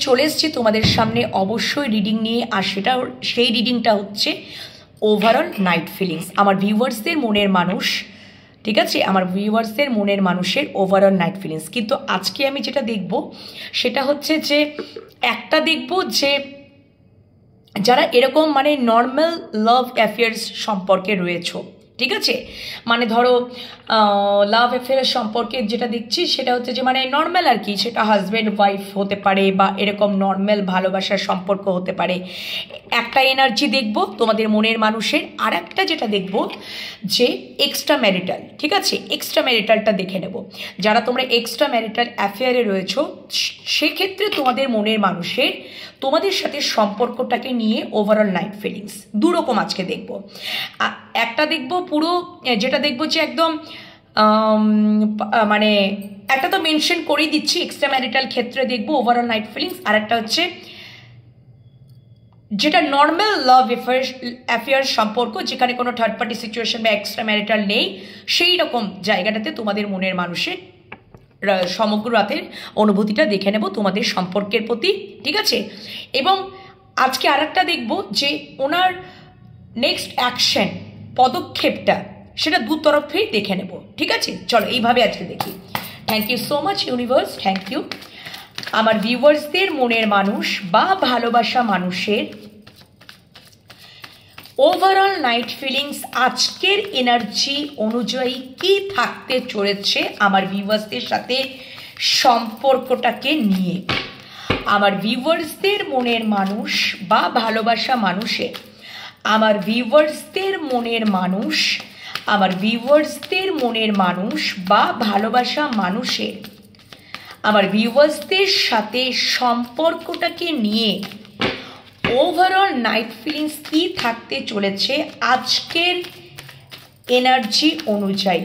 চলে এসেছি তোমাদের সামনে অবশ্যই রিডিং নিয়ে, আর সেই রিডিংটা হচ্ছে ওভারঅল নাইট ফিলিংস। আমার ভিউয়ার্সদের মনের মানুষ, ঠিক আছে, আমার ভিউয়ার্সদের মনের মানুষের ওভারঅল নাইট ফিলিংস। কিন্তু আজকে আমি যেটা দেখব সেটা হচ্ছে যে একটা দেখব যে যারা এরকম মানে নর্মাল লাভ অ্যাফেয়ার্স সম্পর্কে রয়েছো, ঠিক আছে, মানে ধরো লাভ অ্যাফেয়ার সম্পর্কে যেটা দেখছি সেটা হচ্ছে যে মানে নর্মাল আর কি, সেটা হাজব্যান্ড ওয়াইফ হতে পারে বা এরকম নর্মাল ভালোবাসার সম্পর্ক হতে পারে। একটা এনার্জি দেখব তোমাদের মনের মানুষের, আর একটা যেটা দেখব যে এক্সট্রা ম্যারিটাল, ঠিক আছে, এক্সট্রা ম্যারিটালটা দেখে নেব। যারা তোমরা এক্সট্রা ম্যারিটাল অ্যাফেয়ারে রয়েছো সেক্ষেত্রে তোমাদের মনের মানুষের তোমাদের সাথে সম্পর্কটাকে নিয়ে ওভারঅল নাইট ফিলিংস দুরকম আজকে দেখব। একটা দেখব পুরো, যেটা দেখবো যে একদম মানে একটা তো মেনশন করেই দিচ্ছি, এক্সট্রা ম্যারিটাল ক্ষেত্রে দেখবো ওভারঅল নাইট ফিলিংস, আর একটা হচ্ছে যেটা নর্মাল লাভ অ্যাফেয়ার সম্পর্ক, যেখানে কোনো থার্ড পার্টি সিচুয়েশন বা এক্সট্রা ম্যারিটাল নেই, সেই রকম জায়গাটাতে তোমাদের মনের মানুষের সমগ্র রাতের অনুভূতিটা দেখে নেব তোমাদের সম্পর্কের প্রতি, ঠিক আছে। এবং আজকে আর একটা দেখবো যে ওনার নেক্সট অ্যাকশন, পদক্ষেপটা, সেটা দু তরফেই দেখে নেব, ঠিক আছে। চলো এইভাবে আজকে দেখি। Thank you so much universe, thank you. আমার ভিউয়ার্সদের মনের মানুষ বা ভালোবাসা মানুষের ওভারঅল নাইট ফিলিংস আজকের এনার্জি অনুযায়ী কি থাকতে চলেছে আমার ভিউয়ার্সদের সাথে সম্পর্কটাকে নিয়ে। আমার ভিউয়ার্সদের মনের মানুষ বা ভালোবাসা মানুষের, আমার ভিউয়ার্সদের মনের মানুষ, আমার ভিউয়ার্সদের মনের মানুষ বা ভালোবাসা মানুষের, আমার ভিউয়ার্সদের সাথে সম্পর্কটাকে নিয়ে ওভারঅল নাইট ফিলিংস কি থাকতে চলেছে আজকের এনার্জি অনুযায়ী,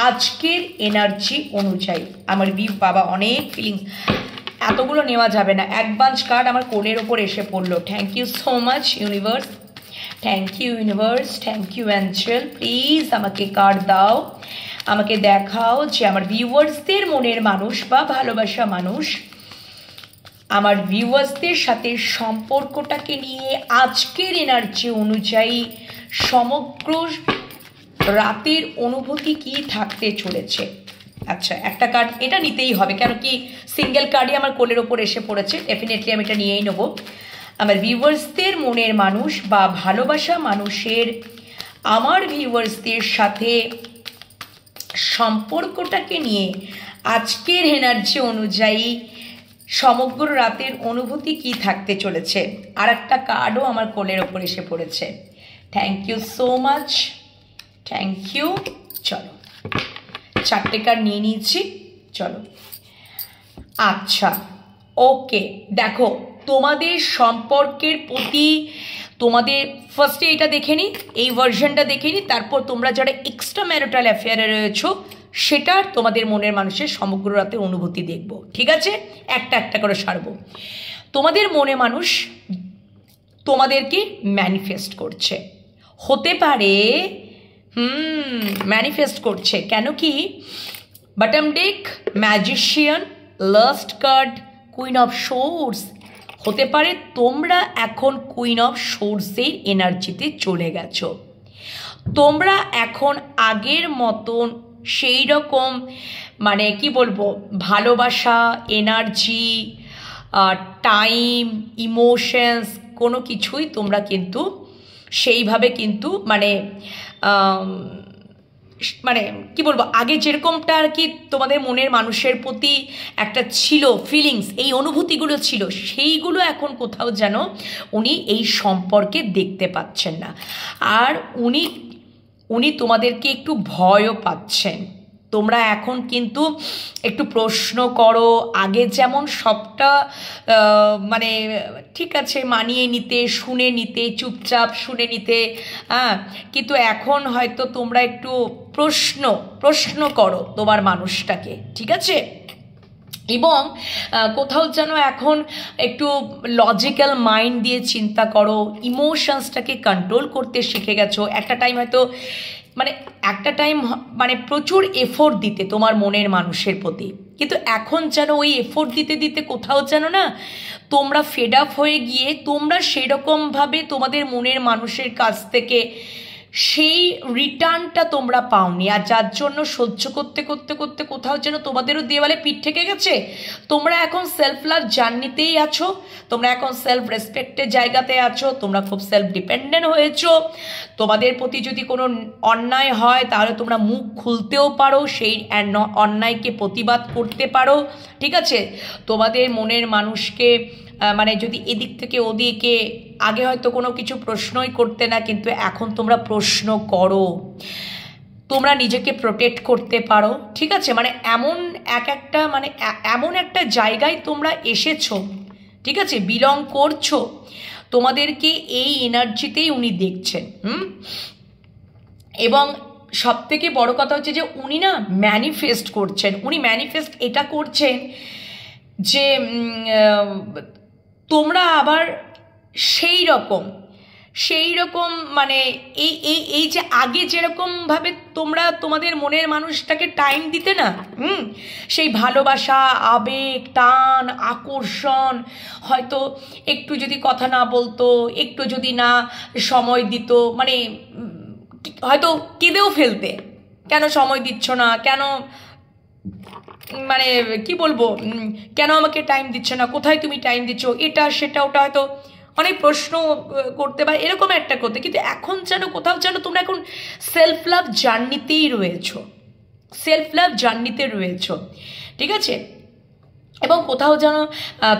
আজকের এনার্জি অনুযায়ী। আমার বাবা অনেক ফিলিংস, এতগুলো নেওয়া যাবে না, এক বাঞ্চ কার্ড আমার কোলের ওপর এসে পড়লো। Thank you so much universe, thank you universe, thank you angel. Please আমাকে কার্ড দাও, আমাকে দেখাও যে আমার ভিউয়ার্সদের মনের মানুষ বা ভালোবাসা মানুষ আমার ভিউয়ার্সদের সাথে সম্পর্কটাকে নিয়ে আজকের এনার্জি অনুযায়ী সমগ্র রাতের অনুভূতি কি থাকতে চলেছে। আচ্ছা, একটা কার্ড এটা নিতেই হবে, কেন কি সিঙ্গেল কার্ডই আমার কোলের ওপর এসে পড়েছে, ডেফিনেটলি আমি এটা নিয়েই নেব। আমার ভিউয়ার্সদের মনের মানুষ বা ভালোবাসা মানুষের আমার ভিউয়ার্সদের সাথে সম্পর্কটাকে নিয়ে আজকের এনার্জি অনুযায়ী সমগ্র রাতের অনুভূতি কি থাকতে চলেছে। আর একটা কার্ডও আমার কোলের ওপর এসে পড়েছে। Thank you so much, thank you. চলো চারটে কার্ড নিয়ে নিয়েছি, চলো। আচ্ছা ওকে, দেখো তোমাদের সম্পর্কের প্রতি তোমাদের ফার্স্টে এটা দেখে নিই, এই ভার্সনটা দেখে নিই, তারপর তোমরা যারা এক্সট্রা ম্যারিটাল অ্যাফেয়ারে রয়েছো সেটার তোমাদের মনের মানুষের সমগ্র রাতের অনুভূতি দেখব, ঠিক আছে। একটা একটা করে সারবো। তোমাদের মনে মানুষ তোমাদেরকে ম্যানিফেস্ট করছে, হতে পারে ম্যানিফেস্ট করছে, কেন কি bottom day, magician, last card, queen of swords. হতে পারে তোমরা এখন কুইন অফ সোর্সের এনার্জিতে চলে গেছো, তোমরা এখন আগের মতন সেই রকম মানে কি বলবো ভালোবাসা, এনার্জি, টাইম, ইমোশনস কোনো কিছুই তোমরা কিন্তু সেইভাবে কিন্তু মানে মানে কি বলবো আগে যেরকমটা আর কি তোমাদের মনের মানুষের প্রতি একটা ছিল ফিলিংস, এই অনুভূতিগুলো ছিল, সেইগুলো এখন কোথাও যেন উনি এই সম্পর্কে দেখতে পাচ্ছেন না। আর উনি তোমাদেরকে একটু ভয়ও পাচ্ছেন। তোমরা এখন কিন্তু একটু প্রশ্ন করো, আগে যেমন সবটা মানে ঠিক আছে মানিয়ে নিতে, শুনে নিতে, চুপচাপ শুনে নিতে, হ্যাঁ, কিন্তু এখন হয়তো তোমরা একটু প্রশ্ন করো তোমার মানুষটাকে, ঠিক আছে। এবং কোথাও যেন এখন একটু লজিক্যাল মাইন্ড দিয়ে চিন্তা করো, ইমোশনসটাকে কন্ট্রোল করতে শিখে গেছো। একটা টাইম হয়তো মানে একটা টাইম মানে প্রচুর এফোর্ট দিতে তোমার মনের মানুষের প্রতি, কিন্তু এখন যেন ওই এফোর্ট দিতে দিতে কোথাও যেন না তোমরা ফেড আপ হয়ে গিয়ে তোমরা সেরকমভাবে তোমাদের মনের মানুষের কাছ থেকে সেই রিটার্নটা তোমরা পাওনি, আর যার জন্য সহ্য করতে করতে করতে কোথাও যেন তোমাদেরও দেওয়ালে পিঠ ঠেকে গেছে। তোমরা এখন সেলফ লাভ জার্নিতেই আছো, তোমরা এখন সেলফ রেসপেক্টের জায়গাতে আছো, তোমরা খুব সেলফ ডিপেন্ডেন্ট হয়েছো। তোমাদের প্রতি যদি কোনো অন্যায় হয় তাহলে তোমরা মুখ খুলতেও পারো, সেই অন্যায়কে প্রতিবাদ করতে পারো, ঠিক আছে। তোমাদের মনের মানুষকে মানে যদি এদিক থেকে ওদিকে আগে হয়তো কোনো কিছু প্রশ্নই করতে না, কিন্তু এখন তোমরা প্রশ্ন করো, তোমরা নিজেকে প্রোটেক্ট করতে পারো, ঠিক আছে। মানে এমন একটা মানে এমন একটা জায়গায় তোমরা এসেছো, ঠিক আছে, বিলং করছো, তোমাদেরকে এই এনার্জিতেই উনি দেখছেন। এবং সব থেকে বড় কথা হচ্ছে যে উনি না ম্যানিফেস্ট করছেন, উনি ম্যানিফেস্ট এটা করছেন যে তোমরা আবার সেই রকম মানে এই যে আগে যেরকমভাবে তোমরা তোমাদের মনের মানুষটাকে টাইম দিতে না, সেই ভালোবাসা, আবেগ, টান, আকর্ষণ, হয়তো একটু যদি কথা না বলতো, একটু যদি না সময় দিত, মানে হয়তো কেঁদেও ফেলতে, কেন সময় দিচ্ছ না, কেন মানে কি বলবো, কেন আমাকে টাইম দিচ্ছ না, কোথায় তুমি টাইম দিচ্ছ, এটা সেটা ওটা, হয়তো অনেক প্রশ্ন করতে পারে, এরকম একটা করতে। কিন্তু এখন যেন কোথাও যেন তোমরা এখন সেলফ লাভ জার্নিতেই রয়েছো, সেলফ লাভ জার্নিতে রয়েছো, ঠিক আছে। এবং কোথাও যেন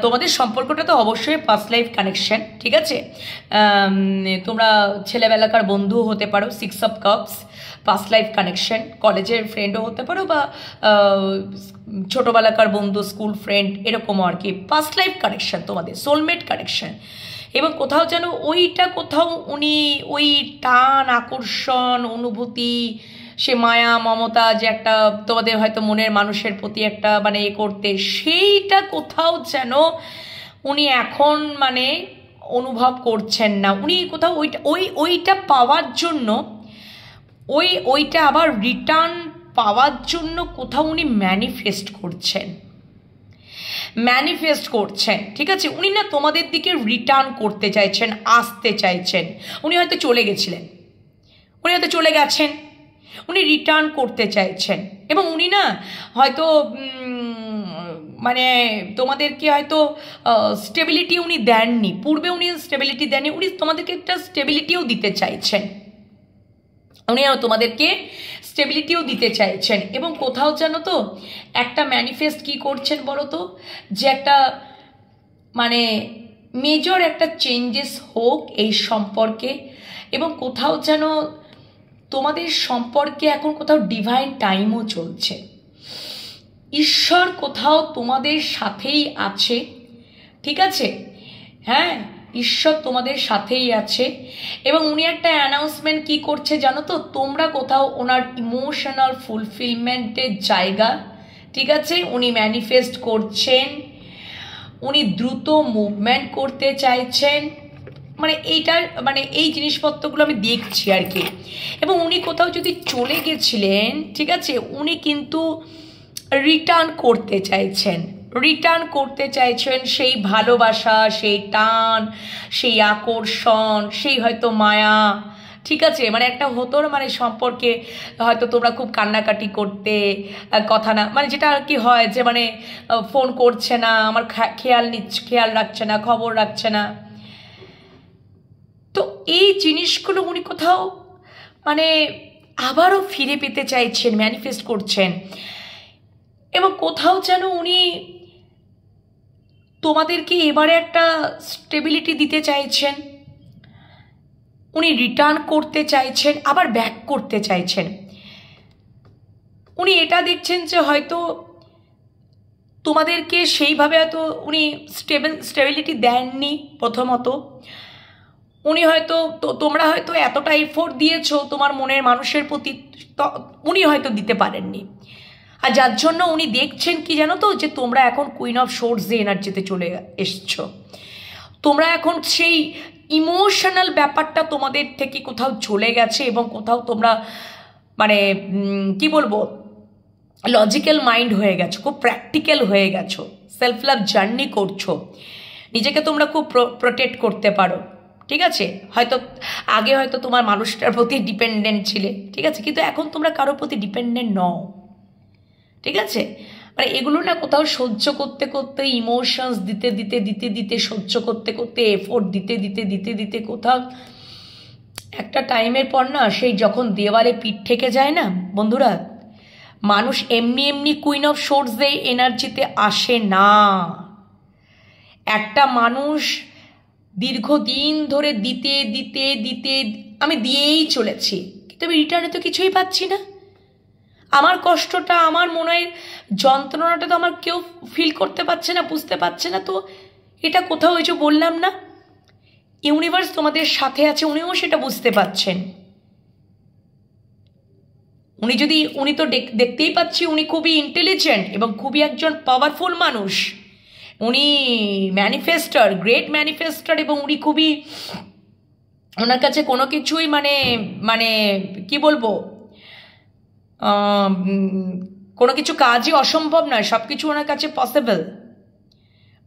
তোমাদের সম্পর্কটা তো অবশ্যই পাস্ট লাইফ কানেকশন, ঠিক আছে। তোমরা ছেলেবেলাকার বন্ধুও হতে পারো, 6 of cups, past life connection, কলেজের ফ্রেন্ডও হতে পারো, বা ছোটোবেলাকার বন্ধু, স্কুল ফ্রেন্ড, এরকমও আর কি, পাস্ট লাইফ কানেকশন, তোমাদের সোলমেট কানেকশন। এবং কোথাও যেন ওইটা কোথাও উনি ওই টান, আকর্ষণ, অনুভূতি, সে মায়া, মমতা যে একটা তোমাদের হয়তো মনের মানুষের প্রতি একটা মানে এ করতে, সেইটা কোথাও যেন উনি এখন মানে অনুভব করছেন না। উনি কোথাও ওইটা পাওয়ার জন্য ওইটা আবার রিটার্ন পাওয়ার জন্য কোথাও উনি ম্যানিফেস্ট করছেন, ঠিক আছে। উনি না তোমাদের দিকে রিটার্ন করতে চাইছেন, আসতে চাইছেন। উনি হয়তো চলে গেছিলেন, উনি হয়তো চলে গেছেন, উনি রিটার্ন করতে চাইছেন। এবং উনি না হয়তো মানে তোমাদেরকে হয়তো স্টেবিলিটি উনি দেননি, পূর্বে উনি স্টেবিলিটি দেননি, উনি তোমাদেরকে একটা স্টেবিলিটিও দিতে চাইছেন, উনি তোমাদেরকে স্টেবিলিটিও দিতে চাইছেন। এবং কোথাও যেন তো একটা ম্যানিফেস্ট কি করছেন বলো তো, যে একটা মানে মেজর একটা চেঞ্জেস হোক এই সম্পর্কে। এবং কোথাও যেন তোমাদের সম্পর্কে এখন কোথাও ডিভাইন টাইমও চলছে, ঈশ্বর কোথাও তোমাদের সাথেই আছে, ঠিক আছে। হ্যাঁ, ঈশ্বর তোমাদের সাথেই আছে। এবং উনি একটা অ্যানাউন্সমেন্ট কি করছে জানো তো, তোমরা কোথাও ওনার ইমোশনাল ফুলফিলমেন্টের জায়গা, ঠিক আছে, উনি ম্যানিফেস্ট করছেন, উনি দ্রুত মুভমেন্ট করতে চাইছেন, মানে এইটার মানে এই জিনিসপত্রগুলো আমি দেখছি আর কি। এবং উনি কোথাও যদি চলে গেছিলেন, ঠিক আছে, উনি কিন্তু রিটার্ন করতে চাইছেন সেই ভালোবাসা, সেই টান, সেই আকর্ষণ, সেই হয়তো মায়া, ঠিক আছে। মানে একটা হতো মানে সম্পর্কে হয়তো তোমরা খুব কান্নাকাটি করতে, কথা না মানে যেটা আর কি হয় যে মানে ফোন করছে না, আমার খেয়াল রাখছে না, খবর রাখছে না। তো এই জিনিসগুলো উনি কোথাও মানে আবারও ফিরে পেতে চাইছেন, ম্যানিফেস্ট করছেন। এবং কোথাও যেন উনি তোমাদেরকে এবারে একটা স্টেবিলিটি দিতে চাইছেন, উনি রিটার্ন করতে চাইছেন, আবার ব্যাক করতে চাইছেন। উনি এটা দেখছেন যে হয়তো তোমাদেরকে সেইভাবে হয়তো উনি স্টেবিলিটি দেননি প্রথমত। উনি হয়তো তোমরা হয়তো এতটা এফোর্ট দিয়েছো তোমার মনের মানুষের প্রতি, উনি হয়তো দিতে পারেননি। আর যার জন্য উনি দেখছেন কি জানো তো, যে তোমরা এখন কুইন অফ সোর্স যে এনার্জিতে চলে এসছো, তোমরা এখন সেই ইমোশনাল ব্যাপারটা তোমাদের থেকে কোথাও চলে গেছে। এবং কোথাও তোমরা মানে কি বলবো, লজিক্যাল মাইন্ড হয়ে গেছো, খুব প্র্যাকটিক্যাল হয়ে গেছো, সেলফ লাভ জার্নি করছো, নিজেকে তোমরা খুব প্রোটেক্ট করতে পারো, ঠিক আছে। হয়তো আগে হয়তো তোমার মানুষটার প্রতি ডিপেন্ডেন্ট ছিলে, ঠিক আছে, কিন্তু এখন তোমরা কারোর প্রতি ডিপেন্ডেন্ট নও, ঠিক আছে। মানে এগুলো না কোথাও সহ্য করতে করতে, ইমোশনস দিতে দিতে দিতে দিতে, সহ্য করতে করতে, এফোর্ট দিতে দিতে দিতে দিতে কোথাও একটা টাইমের পর না সেই যখন দেওয়ালে পিঠ ঠেকে যায় না বন্ধুরা, মানুষ এমনি এমনি কুইন অফ সোর্সে এনার্জিতে আসে না। একটা মানুষ দীর্ঘদিন ধরে দিতে দিতে দিতে, আমি দিয়েই চলেছি কিন্তু আমি রিটার্নে তো কিছুই পাচ্ছি না। আমার কষ্টটা, আমার মনের যন্ত্রণাটা তো আমার কেউ ফিল করতে পারছে না, বুঝতে পারছে না। তো এটা কোথাও ওই যে বললাম না, ইউনিভার্স তোমাদের সাথে আছে, উনিও সেটা বুঝতে পারছেন। উনি তো দেখতেই পাচ্ছি উনি খুবই ইন্টেলিজেন্ট এবং খুবই একজন পাওয়ারফুল মানুষ। উনি ম্যানিফেস্টার, গ্রেট ম্যানিফেস্টার, এবং উনি খুবই, ওনার কাছে কোনো কিছুই মানে মানে কি বলবো, কোনো কিছু কাজই অসম্ভব নয়, সব কিছু ওনার কাছে পসিবল।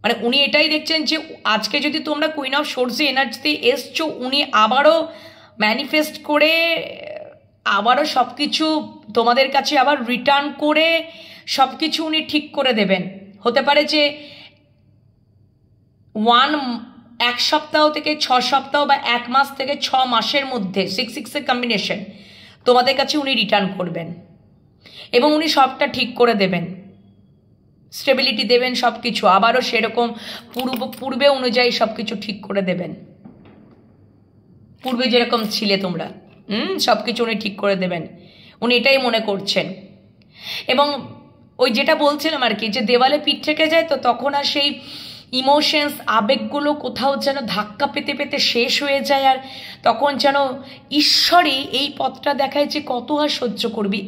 মানে উনি এটাই দেখছেন যে আজকে যদি তোমরা কুইন অফ সোর্সে এনার্জিতে এসছো, উনি আবারও ম্যানিফেস্ট করে আবারও সব কিছু তোমাদের কাছে আবার রিটার্ন করে সব কিছু উনি ঠিক করে দেবেন। হতে পারে যে এক সপ্তাহ থেকে 6 সপ্তাহ বা 1 মাস থেকে 6 মাসের মধ্যে 6-6-এর কম্বিনেশন তোমাদের কাছে উনি রিটার্ন করবেন এবং উনি সবটা ঠিক করে দেবেন, স্টেবিলিটি দেবেন, সব কিছু আবারও সেরকম পূর্বে অনুযায়ী সব কিছু ঠিক করে দেবেন, পূর্বে যেরকম ছিলে তোমরা, সব কিছু উনি ঠিক করে দেবেন, উনি এটাই মনে করছেন। এবং ওই যেটা বলছিলাম আর কি, যে দেওয়ালে পিঠ থেকে যায় তো তখন আর সেই ইমোশনস, আবেগগুলো কোথাও যেন ধাক্কা পেতে পেতে শেষ হয়ে যায়, আর তখন যেন ঈশ্বরই এই পথটা দেখায় যে কত আর সহ্য করবি,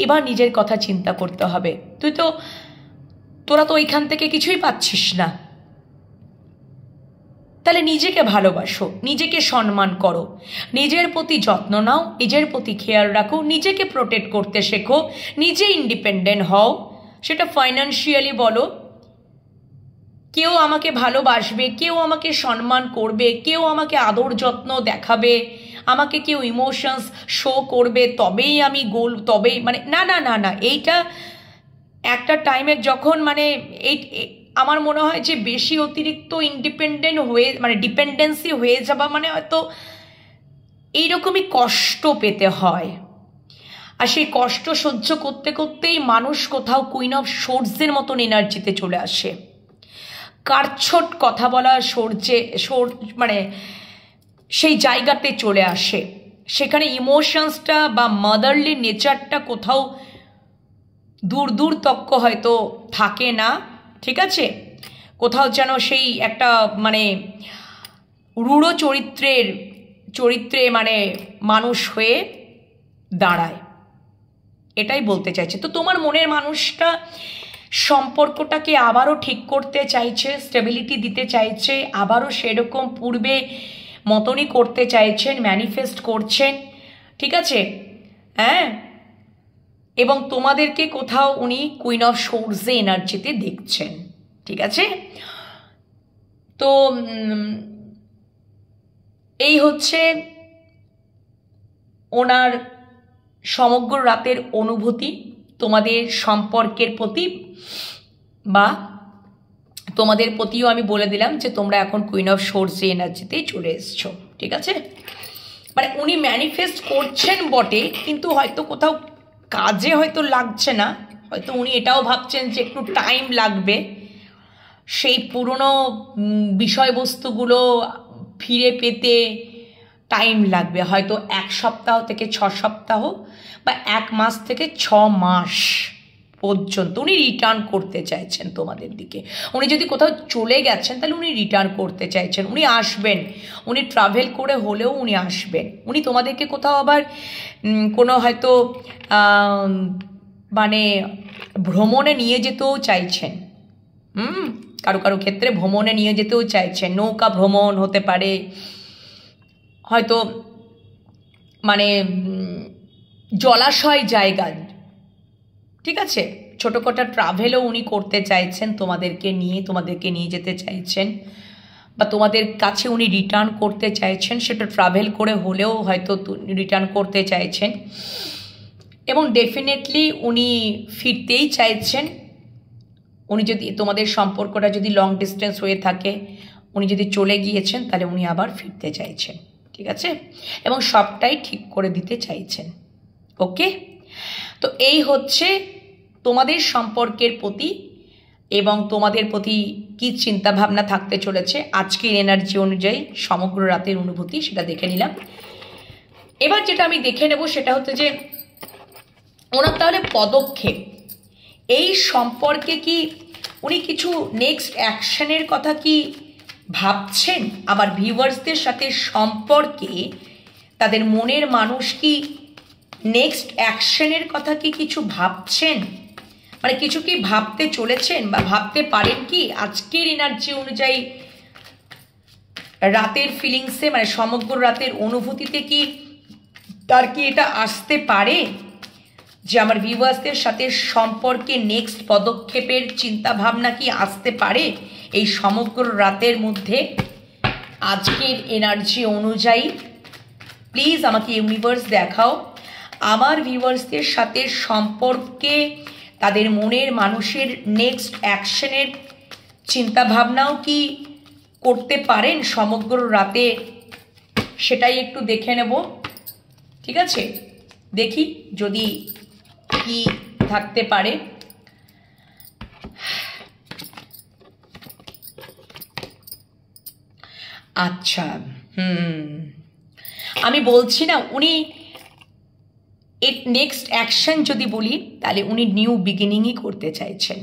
এবার নিজের কথা চিন্তা করতে হবে। তোরা তো ওইখান থেকে কিছুই পাচ্ছিস না, তাহলে নিজেকে ভালোবাসো, নিজেকে সম্মান করো, নিজের প্রতি যত্ন নাও, নিজের প্রতি খেয়াল রাখো, নিজেকে প্রোটেক্ট করতে শেখো, নিজে ইন্ডিপেন্ডেন্ট হও। সেটা ফাইন্যান্সিয়ালি বলো, কেউ আমাকে ভালোবাসবে, কেউ আমাকে সম্মান করবে, কেউ আমাকে আদর যত্ন দেখাবে, আমাকে কেউ ইমোশনস শো করবে, তবেই আমি তবেই মানে না না না না, এইটা একটা টাইমে যখন মানে আমার মনে হয় যে বেশি অতিরিক্ত ইন্ডিপেন্ডেন্ট হয়ে মানে ডিপেন্ডেন্সি হয়ে যাওয়া মানে হয়তো এইরকমই কষ্ট পেতে হয়। আর সেই কষ্ট সহ্য করতে করতেই মানুষ কোথাও কুইন অফ সোর্সের মতন এনার্জিতে চলে আসে, কারছোট কথা বলা মানে সেই জায়গাতে চলে আসে, সেখানে ইমোশনসটা বা মাদারলি নেচারটা কোথাও দূর দূর তক্ক হয়তো থাকে না, ঠিক আছে, কোথাও যেন সেই একটা মানে রূঢ় চরিত্রে মানে মানুষ হয়ে দাঁড়ায়, এটাই বলতে চাইছে। তো তোমার মনের মানুষটা সম্পর্কটাকে আবারও ঠিক করতে চাইছে, স্টেবিলিটি দিতে চাইছে, আবারও সেরকম পূর্বে মতনই করতে চাইছেন, ম্যানিফেস্ট করছেন, ঠিক আছে, হ্যাঁ। এবং তোমাদেরকে কোথাও উনি কুইন অফ সোর্সে এনার্জিতে দেখছেন, ঠিক আছে। তো এই হচ্ছে ওনার সমগ্র রাতের অনুভূতি তোমাদের সম্পর্কের প্রতি, বা তোমাদের প্রতিও আমি বলে দিলাম যে তোমরা এখন কুইন অফ সোর্সে এনার্জিতেই চলে এসছো, ঠিক আছে। মানে উনি ম্যানিফেস্ট করছেন বটে, কিন্তু হয়তো কোথাও কাজে হয়তো লাগছে না, হয়তো উনি এটাও ভাবছেন যে একটু টাইম লাগবে, সেই পুরনো বিষয়বস্তুগুলো ফিরে পেতে টাইম লাগবে, হয়তো 1 সপ্তাহ থেকে 6 সপ্তাহ বা 1 মাস থেকে 6 মাস পর্যন্ত উনি রিটার্ন করতে চাইছেন তোমাদের দিকে। উনি যদি কোথাও চলে গেছেন তাহলে উনি রিটার্ন করতে চাইছেন, উনি আসবেন, উনি ট্রাভেল করে হলেও উনি আসবেন, উনি তোমাদেরকে কোথাও আবার কোনো হয়তো মানে ভ্রমণে নিয়ে যেতেও চাইছেন, কারো কারো ক্ষেত্রে ভ্রমণে নিয়ে যেতেও চাইছেন, নৌকা ভ্রমণ হতে পারে, হয়তো মানে জলাশয় জায়গা, ঠিক আছে, ছোটোখাটো ট্রাভেলও উনি করতে চাইছেন, তোমাদেরকে নিয়ে যেতে চাইছেন, বা তোমাদের কাছে উনি রিটার্ন করতে চাইছেন, সেটা ট্রাভেল করে হলেও হয়তো রিটার্ন করতে চাইছেন, এবং ডেফিনেটলি উনি ফিরতেই চাইছেন। উনি যদি তোমাদের সম্পর্কটা যদি লং ডিস্টেন্স হয়ে থাকে, উনি যদি চলে গিয়েছেন, তাহলে উনি আবার ফিরতে চাইছেন, ঠিক আছে, এবং সবটাই ঠিক করে দিতে চাইছেন। ওকে, তো এই হচ্ছে তোমাদের সম্পর্কের প্রতি এবং তোমাদের প্রতি কী চিন্তাভাবনা থাকতে চলেছে আজকের এনার্জি অনুযায়ী সমগ্র রাতের অনুভূতি, সেটা দেখে নিলাম। এবার যেটা আমি দেখে নেব সেটা হচ্ছে যে ওনার তাহলে পদক্ষেপ, এই সম্পর্কে কি উনি কিছু নেক্সট অ্যাকশনের কথা কি ভাবছেন? আমার ভিউয়ার্সদের সাথে সম্পর্কে তাদের মনের মানুষ কি নেক্সট অ্যাকশনের কথা কি কিছু ভাবছেন, মানে কিছু কি ভাবতে চলেছেন বা ভাবতে পারেন কি আজকের এনার্জি অনুযায়ী রাতের ফিলিংসে, মানে সমগ্র রাতের অনুভূতিতে কি তার কি এটা আসতে পারে যে আমার ভিউয়ার্সদের সাথে সম্পর্কে নেক্সট পদক্ষেপের চিন্তা ভাবনা কি আসতে পারে এই সমগ্র রাতের মধ্যে আজকের এনার্জি অনুযায়ী? প্লিজ আমাকে ইউনিভার্স দেখাও আমার ভিউয়ার্সদের সাথে সম্পর্কে তাদের মনের মানুষের নেক্সট অ্যাকশনের চিন্তাভাবনাও কি করতে পারেন সমগ্র রাতে, সেটাই একটু দেখে নেব, ঠিক আছে। দেখি যদি কি থাকতে পারে। আচ্ছা, আমি বলছি না, উনি এর নেক্সট অ্যাকশন যদি বলি তাহলে উনি নিউ বিগিনিংই করতে চাইছেন।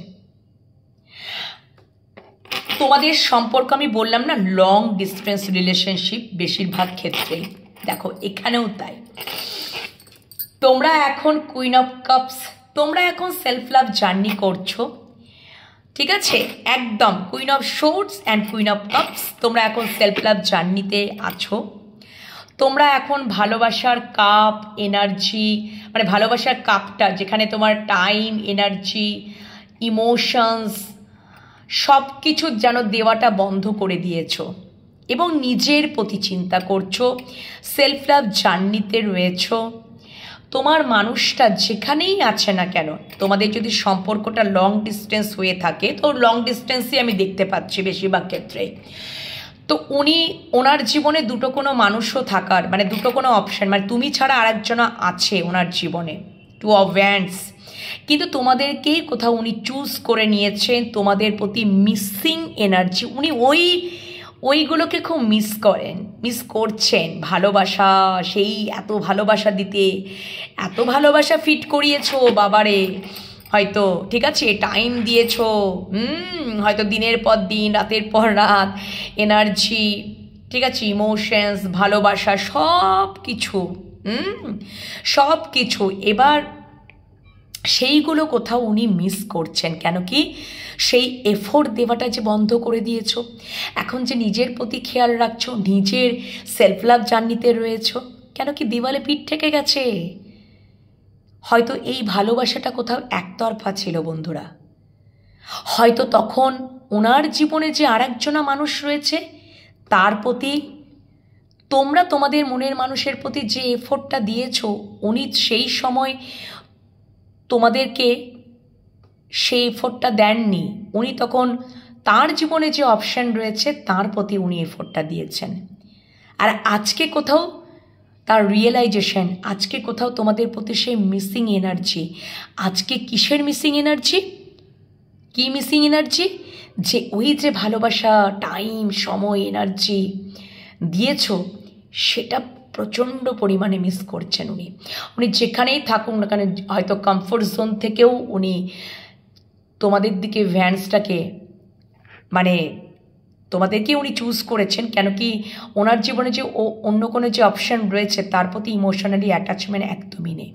তোমাদের সম্পর্ক আমি বললাম না লং ডিস্টেন্স রিলেশনশিপ বেশিরভাগ ক্ষেত্রেই, দেখো এখানেও তাই। তোমরা এখন কুইন অফ কাপস, তোমরা এখন সেলফ লাভ জার্নি করছো, ঠিক আছে, একদম queen of shorts and queen of cups, তোমরা এখন সেলফ লাভ জার্নিতে আছো। তোমরা এখন ভালোবাসার কাপ এনার্জি, মানে ভালোবাসার কাপটা যেখানে তোমার টাইম, এনার্জি, ইমোশনস সব কিছু যেন দেওয়াটা বন্ধ করে দিয়েছো এবং নিজের প্রতি চিন্তা করছো, সেলফ লাভ জার্নিতে রয়েছো। তোমার মানুষটা যেখানেই আছে না কেন, তোমাদের যদি সম্পর্কটা লং ডিস্টেন্স হয়ে থাকে, তো লং ডিস্টেন্সই আমি দেখতে পাচ্ছি বেশিরভাগ ক্ষেত্রে। তো উনি ওনার জীবনে দুটো কোনো মানুষও থাকার, মানে দুটো কোনো অপশান, মানে তুমি ছাড়া আরেকজন আছে ওনার জীবনে, টু অফ ওয়ান্ডস, কিন্তু তোমাদেরকেই কোথাও উনি চুজ করে নিয়েছেন। তোমাদের প্রতি মিসিং এনার্জি, উনি ওইগুলোকে খুব মিস করছেন। ভালোবাসা, সেই এত ভালোবাসা দিতে, এত ভালোবাসা ফিট করিয়েছো বাবারে, হয়তো ঠিক আছে টাইম দিয়েছো, হয়তো দিনের পর দিন, রাতের পর রাত, এনার্জি, ঠিক আছে, ইমোশনস, ভালোবাসা, সব কিছু, সব কিছু। এবার সেইগুলো কোথাও উনি মিস করছেন, কেন কি সেই এফোর্ট দেওয়াটা যে বন্ধ করে দিয়েছো। এখন যে নিজের প্রতি খেয়াল রাখছো, নিজের সেলফ লাভ জার্নিতে রয়েছো, কেন কি দেওয়ালে পিঠ ঠেকে গেছে। হয়তো এই ভালোবাসাটা কোথাও একতরফা ছিল বন্ধুরা, হয়তো তখন ওনার জীবনে যে আরেকজনা মানুষ রয়েছে তার প্রতি তোমরা তোমাদের মনের মানুষের প্রতি যে এফোর্টটা দিয়েছো, উনি সেই সময় তোমাদেরকে সেই এফোর্টটা দেননি। উনি তখন তার জীবনে যে অপশান রয়েছে তার প্রতি উনি এফোর্টটা দিয়েছেন। আর আজকে কোথাও তার রিয়েলাইজেশন, আজকে কোথাও তোমাদের প্রতি সেই মিসিং এনার্জি। আজকে কিসের মিসিং এনার্জি? কি মিসিং এনার্জি? যে ওই যে ভালোবাসা, টাইম, সময়, এনার্জি দিয়েছো, সেটা প্রচণ্ড পরিমাণে মিস করছেন উনি। উনি যেখানেই থাকুন না কেন, হয়তো কমফোর্ট জোন থেকেও উনি তোমাদের দিকে ভ্যান্সটাকে, মানে তোমাদেরকে উনি চুজ করেছেন, কেন কি ওনার জীবনে যে অন্য কোনো যে অপশান রয়েছে তার প্রতি ইমোশনালি অ্যাটাচমেন্ট একদমই নেই।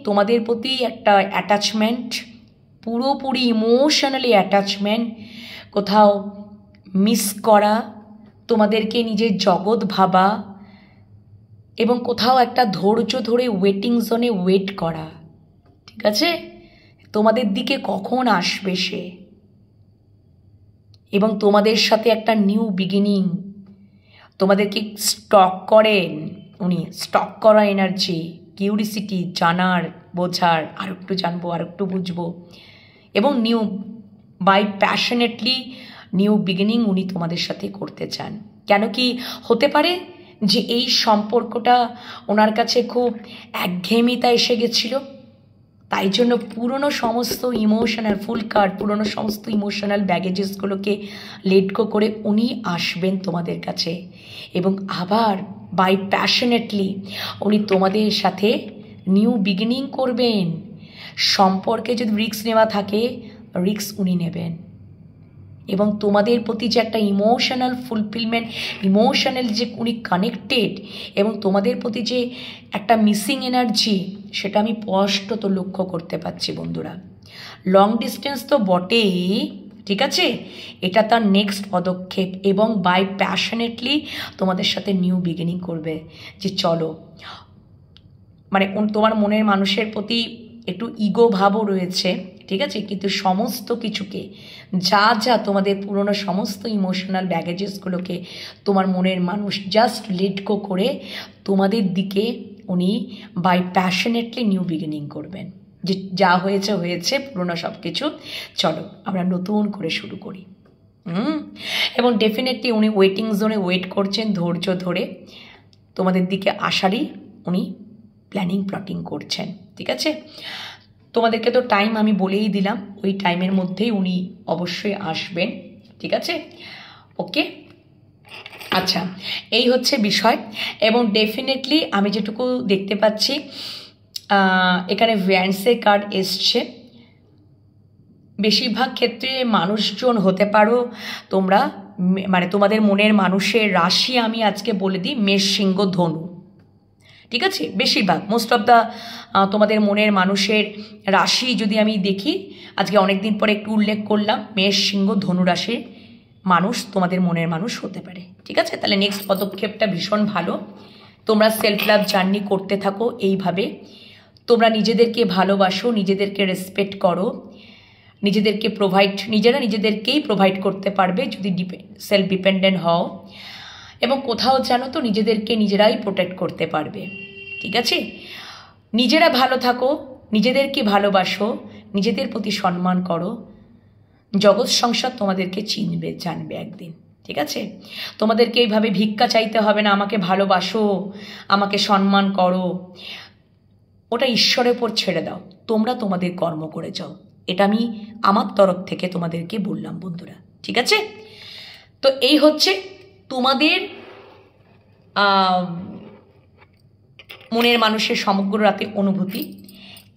তোমাদের প্রতি একটা অ্যাটাচমেন্ট, পুরোপুরি ইমোশনালি অ্যাটাচমেন্ট কোথাও মিস করা, তোমাদেরকে নিজের জগৎ ভাবা, এবং কোথাও একটা ধৈর্য ধরে ওয়েটিং জোনে ওয়েট করা, ঠিক আছে? তোমাদের দিকে কখন আসবে সে, এবং তোমাদের সাথে একটা নিউ বিগিনিং। তোমাদেরকে স্টক করেন উনি, স্টক করা এনার্জি, কিউরিসিটি, জানার, বোঝার, আর একটু জানবো, আর একটু বুঝবো, এবং new by passionately new beginning উনি তোমাদের সাথে করতে চান। কেন কি হতে পারে যে এই সম্পর্কটা ওনার কাছে খুব একঘেয়েমিতা এসে গেছিল, তাই জন্য পুরনো সমস্ত ইমোশনাল ফুল কার্ড, পুরনো সমস্ত ইমোশনাল ব্যাগেজেসগুলোকে লেট গো করে উনি আসবেন তোমাদের কাছে, এবং আবার বাই প্যাশনেটলি উনি তোমাদের সাথে নিউ বিগিনিং করবেন। সম্পর্কে যদি রিস্ক নেওয়া থাকে, রিস্ক উনি নেবেন, এবং তোমাদের প্রতি যে একটা ইমোশনাল ফুলফিলমেন্ট, ইমোশনাল যে উনি কানেক্টেড, এবং তোমাদের প্রতি যে একটা মিসিং এনার্জি, সেটা আমি স্পষ্টত লক্ষ্য করতে পারছি বন্ধুরা। লং ডিস্টেন্স তো বটেই, ঠিক আছে, এটা তার নেক্সট পদক্ষেপ, এবং বাই প্যাশনেটলি তোমাদের সাথে নিউ বিগিনিং করবে। যে চলো, মানে তোমার মনের মানুষের প্রতি একটু ইগো ভাবও রয়েছে, ঠিক আছে, কিন্তু সমস্ত কিছুকে, যা যা তোমাদের পুরনো সমস্ত ইমোশনাল ব্যাগেজেসগুলোকে তোমার মনের মানুষ জাস্ট লেট গো করে তোমাদের দিকে উনি বাই প্যাশনেটলি নিউ বিগিনিং করবেন। যে যা হয়েছে হয়েছে, পুরনো সব কিছু, চলো আমরা নতুন করে শুরু করি। এবং ডেফিনেটলি উনি ওয়েটিং জোনে ওয়েট করছেন ধৈর্য ধরে, তোমাদের দিকে আসারই উনি প্ল্যাটিং করছেন, ঠিক আছে? তোমাদেরকে তো টাইম আমি বলেই দিলাম, ওই টাইমের মধ্যেই উনি অবশ্যই আসবেন, ঠিক আছে? ওকে, আচ্ছা, এই হচ্ছে বিষয়। এবং ডেফিনেটলি আমি যেটুকু দেখতে পাচ্ছি, এখানে ভ্যান্সের কার্ড এসছে। বেশিরভাগ ক্ষেত্রে মানুষজন হতে পারো তোমরা, মানে তোমাদের মনের মানুষের রাশি আমি আজকে বলে দিই, মেষ, সিংহ, ধনু, ঠিক আছে? বেশিরভাগ মোস্ট অফ দ্য তোমাদের মনের মানুষের রাশি যদি আমি দেখি, আজকে অনেক দিন পরে একটু উল্লেখ করলাম, মেষ, সিংহ, ধনু রাশির মানুষ তোমাদের মনের মানুষ হতে পারে, ঠিক আছে? তাহলে নেক্সট পদক্ষেপটা ভীষণ ভালো। তোমরা সেলফ লাভ জার্নি করতে থাকো এইভাবে। তোমরা নিজেদেরকে ভালোবাসো, নিজেদেরকে রেসপেক্ট করো, নিজেদেরকে নিজেরা নিজেদেরকেই প্রোভাইড করতে পারবে যদি সেলফ ডিপেন্ডেন্ট হও, এবং কোথাও জানো তো নিজেদেরকে নিজেরাই প্রোটেক্ট করতে পারবে, ঠিক আছে? নিজেরা ভালো থাকো, নিজেদেরকে ভালোবাসো, নিজেদের প্রতি সম্মান করো, জগৎ সংসার তোমাদেরকে চিনবে, জানবে একদিন, ঠিক আছে? তোমাদেরকে এইভাবে ভিক্ষা চাইতে হবে না, আমাকে ভালোবাসো, আমাকে সম্মান করো, ওটা ঈশ্বরের উপর ছেড়ে দাও, তোমরা তোমাদের কর্ম করে যাও। এটা আমি আমার তরফ থেকে তোমাদেরকে বললাম বন্ধুরা, ঠিক আছে? তো এই হচ্ছে তোমাদের মনের মানুষের সমগ্র রাতের অনুভূতি।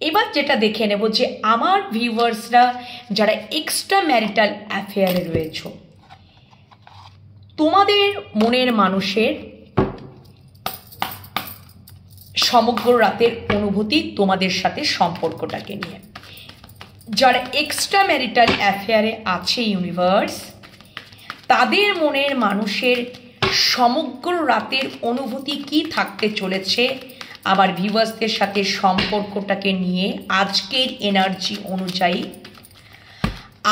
এবার যেটা দেখে নেব যে আমার ভিউয়ার্সরা যারা এক্সট্রা ম্যারিটাল অ্যাফেয়ারে রয়েছে, তোমাদের মনের মানুষের সমগ্র রাতের অনুভূতি তোমাদের সাথে সম্পর্কটাকে নিয়ে। যারা এক্সট্রা ম্যারিটাল অ্যাফেয়ারে আছে ইউনিভার্স, তাদের মনের মানুষের সমগ্র রাতের অনুভূতি কি থাকতে চলেছে আবার ভিউয়ার্সদের সাথে সম্পর্কটাকে নিয়ে আজকের এনার্জি অনুযায়ী।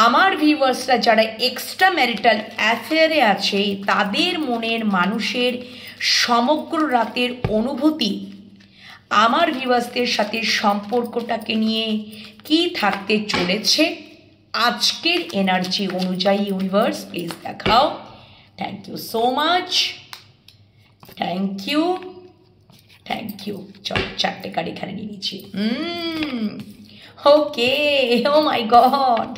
আমার ভিউয়ার্সরা যারা এক্সট্রা ম্যারিটাল অ্যাফেয়ারে আছে, তাদের মনের মানুষের সমগ্র রাতের অনুভূতি আমার ভিউয়ার্সদের সাথে সম্পর্কটাকে নিয়ে কি থাকতে চলেছে আজকের এনার্জি অনুযায়ী ইউনিভার্স প্লিজ দেখাও। Thank you so much, thank you, thank you. চলো চারটে কার্ড এখানে নিয়ে নিচ্ছি। ওকে, ও মাই গড,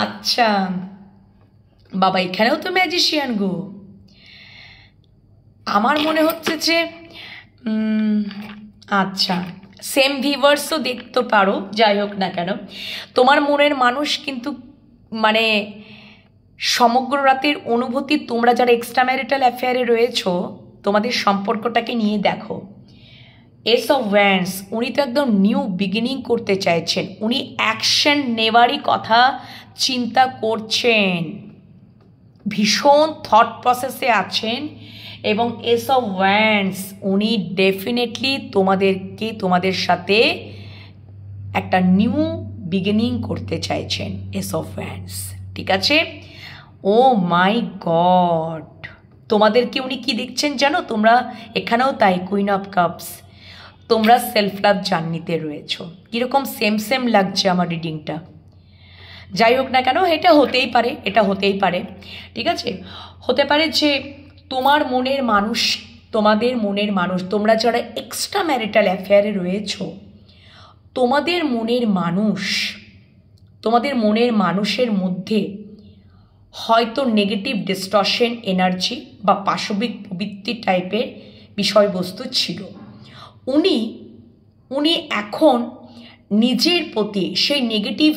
আচ্ছা বাবা, এখানেও তো ম্যাজিশিয়ান গো। আমার মনে হচ্ছে যে আচ্ছা, সেম ভিউয়ার্সও দেখতে পারো, যাই হোক না কেন, তোমার মনের মানুষ কিন্তু মানে সমগ্র রাতের অনুভূতি, তোমরা যারা এক্সট্রা ম্যারিটাল অ্যাফেয়ারে রয়েছো, তোমাদের সম্পর্কটাকে নিয়ে দেখো। এস অফ ওয়ান্ডস, উনি তো একদম নিউ বিগিনিং করতে চাইছেন, উনি অ্যাকশন নেওয়ারই কথা চিন্তা করছেন। ভীষণ থট প্রসেসে আছেন এবং এস অফ ওয়ান্ডস উনি ডেফিনেটলি তোমাদের সাথে একটা নিউ বিগিনিং করতে চাইছেন, এস অফ ওয়ান্ডস। ঠিক আছে? ও মাই গড, তোমাদেরকে উনি কি দেখছেন জানো? তোমরা এখানেও তাই, কুইন অফ কাপস, তোমরা সেলফ লাভ জার্নিতে রয়েছো। কীরকম সেম সেম লাগছে আমার রিডিংটা। যাই হোক না কেন, এটা হতেই পারে। ঠিক আছে? হতে পারে যে তোমাদের মনের মানুষ, তোমরা যারা এক্সট্রা ম্যারিটাল অ্যাফেয়ারে রয়েছো, তোমাদের মনের মানুষের মধ্যে হয়তো নেগেটিভ ডিস্টর্শন এনার্জি বা পাশবিক প্রবৃত্তি টাইপের বিষয়বস্তু ছিল। উনি এখন নিজের প্রতি সেই নেগেটিভ